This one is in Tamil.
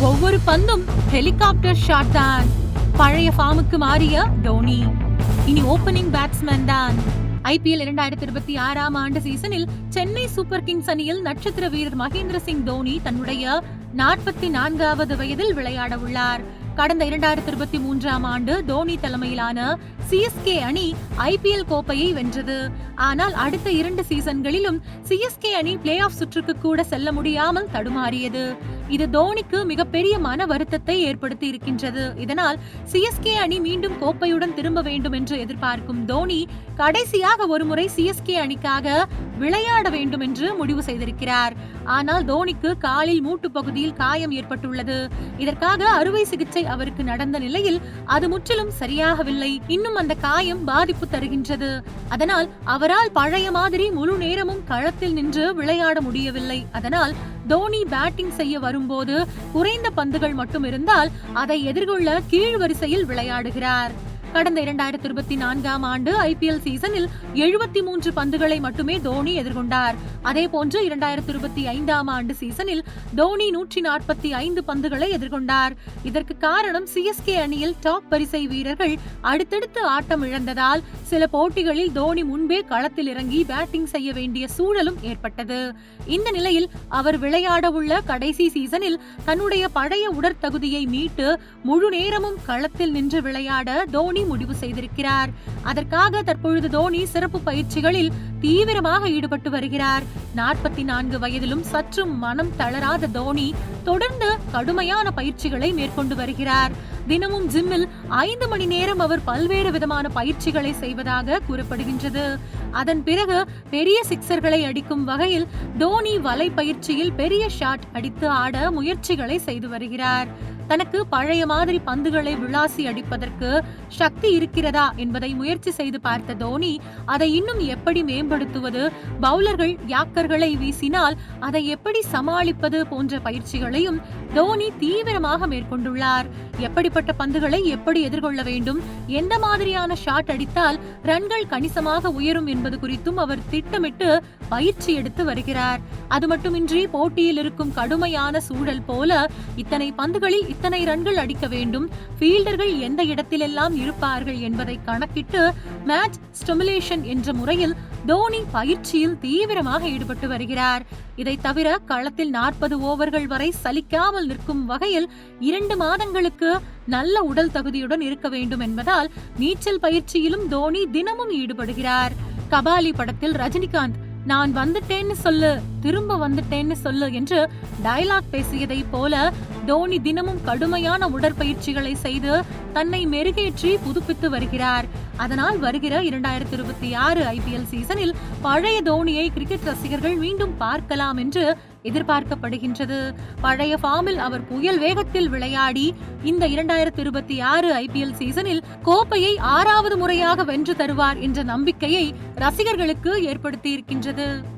ஒவ்வொரு பந்தும் ஹெலிகாப்டர் ஷாட் தான். பழைய ஃபார்முக்கு மாறிய தோனி இனி ஓபனிங் பேட்ஸ்மேன் தான். IPL 2026 ஆண்டு சீசனில் சென்னை சூப்பர் கிங்ஸ் அணியில் நட்சத்திர வீரர் மகேந்திர சிங் தோனி தன்னுடைய 44வது வயதில் விளையாட உள்ளார். கடந்த 2023 ஆண்டு தோனி தலைமையிலான CSK அணி IPL கோப்பையை வென்றது. ஆனால் அடுத்த 2 சீசன்களிலும் CSK அணி பிளே ஆஃப் சுற்றுக்கு கூட செல்ல முடியாமல் தடுமாறியது. இது தோனிக்கு மிகப்பெரிய மன வருத்தத்தை ஏற்படுத்தி இருக்கின்றது. இதனால் CSK அணி மீண்டும் கோப்பையுடன் திரும்ப வேண்டும் என்று எதிர்பார்க்கும் தோனி கடைசியாக ஒருமுறை CSK அணிக்காக விளையாட வேண்டும் என்று முடிவு செய்திருக்கிறார். ஆனால் தோனிக்கு காலில் மூட்டு பகுதியில் காயம் ஏற்பட்டுள்ளது. இதற்காக அறுவை சிகிச்சை அவருக்கு நடந்த நிலையில் அது முற்றிலும் சரியாகவில்லை. இன்னும் அந்த காயம் பாதிப்பு தருகின்றது. அதனால் அவரால் பழைய மாதிரி முழு நேரமும் களத்தில் நின்று விளையாட முடியவில்லை. அதனால் தோனி பேட்டிங் செய்ய வரும்போது குறைந்த பந்துகள் மட்டும் இருந்தால் அதை எதிர்கொள்ள கீழ் வரிசையில் விளையாடுகிறார். கடந்த 2024 ஆண்டு IPL சீசனில் 73 பந்துகளை மட்டுமே தோனி எதிர்கொண்டார். அதே போன்று 2025 ஆண்டு சீசனில் தோனி 145 பந்துகளை எதிர்கொண்டார். இதற்கு காரணம் CSK அணியில் டாப் வரிசை வீரர்கள் அடுத்தடுத்து ஆட்டம் இழந்ததால் சில போட்டிகளில் தோனி முன்பே களத்தில் இறங்கி பேட்டிங் செய்ய வேண்டிய சூழலும் ஏற்பட்டது. இந்த நிலையில் அவர் விளையாட உள்ள கடைசி சீசனில் தன்னுடைய பழைய உடற்தகுதியை மீட்டு முழு நேரமும் களத்தில் நின்று விளையாட தோனி முடிவு செய்திருக்கிறார். அதற்காக தற்பொழுது தோனி சிறப்பு பயிற்சிகளில் தீவிரமாக ஈடுபட்டு வருகிறார். 44 வயதிலும் சற்றும் மனம் தளராத தோனி தொடர்ந்து கடுமையான பயிற்சிகளை மேற்கொண்டு வருகிறார். தினமும் ஜிம்மில் 5 மணி நேரம் அவர் பல்வேறு விதமான பயிற்சிகளை செய்வதாக கூறப்படுகின்றது. அதன் பிறகு பெரிய சிக்சர்களை அடிக்கும் வகையில் தோனி வலை பயிற்சியில் பெரிய ஷாட் அடித்து ஆட முயற்சிகளை செய்து வருகிறார். தனக்கு பழைய மாதிரி பந்துகளை விளாசி அடிப்பதற்கு சக்தி இருக்கிறதா என்பதை முயற்சி செய்து பார்த்த தோனி அதை இன்னும் எப்படி மேம்படுத்துவது, பவுலர்கள் யாக்கர்களை வீசினால் அதை எப்படி சமாளிப்பது போன்ற பயிற்சிகளையும் தோனி தீவிரமாக மேற்கொண்டுள்ளார். எப்படிப்பட்ட பந்துகளை எப்படி எதிர்கொள்ள வேண்டும், எந்த மாதிரியான ஷாட் அடித்தால் ரன்கள் கணிசமாக உயரும் என்பது குறித்தும் அவர் திட்டமிட்டு பயிற்சி எடுத்து வருகிறார். அது மட்டுமின்றி போட்டியில் இருக்கும் கடுமையான சூழல் போல இத்தனை பந்துகளில் இத்தனை ரன்கள் அடிக்க வேண்டும், ஃபீல்டர்கள் எந்த இடத்திலெல்லாம் இருப்பார்கள் என்பதை கணக்கிட்டு மேட்ச் ஸ்டிமுலேஷன் என்ற முறையில் தோனி பயிற்சியில் தீவிரமாக ஈடுபட்டு வருகிறார். இதை தவிர களத்தில் 40 ஓவர்கள் வரை சலிக்காமல் நிற்கும் வகையில் 2 மாதங்களுக்கு நல்ல உடல் தகுதியுடன் இருக்க வேண்டும் என்பதால் நீச்சல் பயிற்சியிலும் தோனி தினமும் ஈடுபடுகிறார். கபாலி படத்தில் ரஜினிகாந்த் நான் வந்துட்டேன்னு சொல்லு, திரும்ப வந்துட்டேன்னு சொல்லு என்று டயலாக் பேசியதை போல தோனி தினமும் கடுமையான உடற்பயிற்சிகளை செய்து தன்னை மெருகேற்றி புதுப்பித்து வருகிறார். அதனால் வருகிற 2026 IPL சீசனில் பழைய தோனியை கிரிக்கெட் ரசிகர்கள் மீண்டும் பார்க்கலாம் என்று எதிர்பார்க்கப்படுகின்றது. பழைய ஃபார்மில் அவர் புயல் வேகத்தில் விளையாடி இந்த 2026 IPL சீசனில் கோப்பையை 6வது முறையாக வென்று தருவார் என்ற நம்பிக்கையை ரசிகர்களுக்கு ஏற்படுத்தி இருக்கின்றது.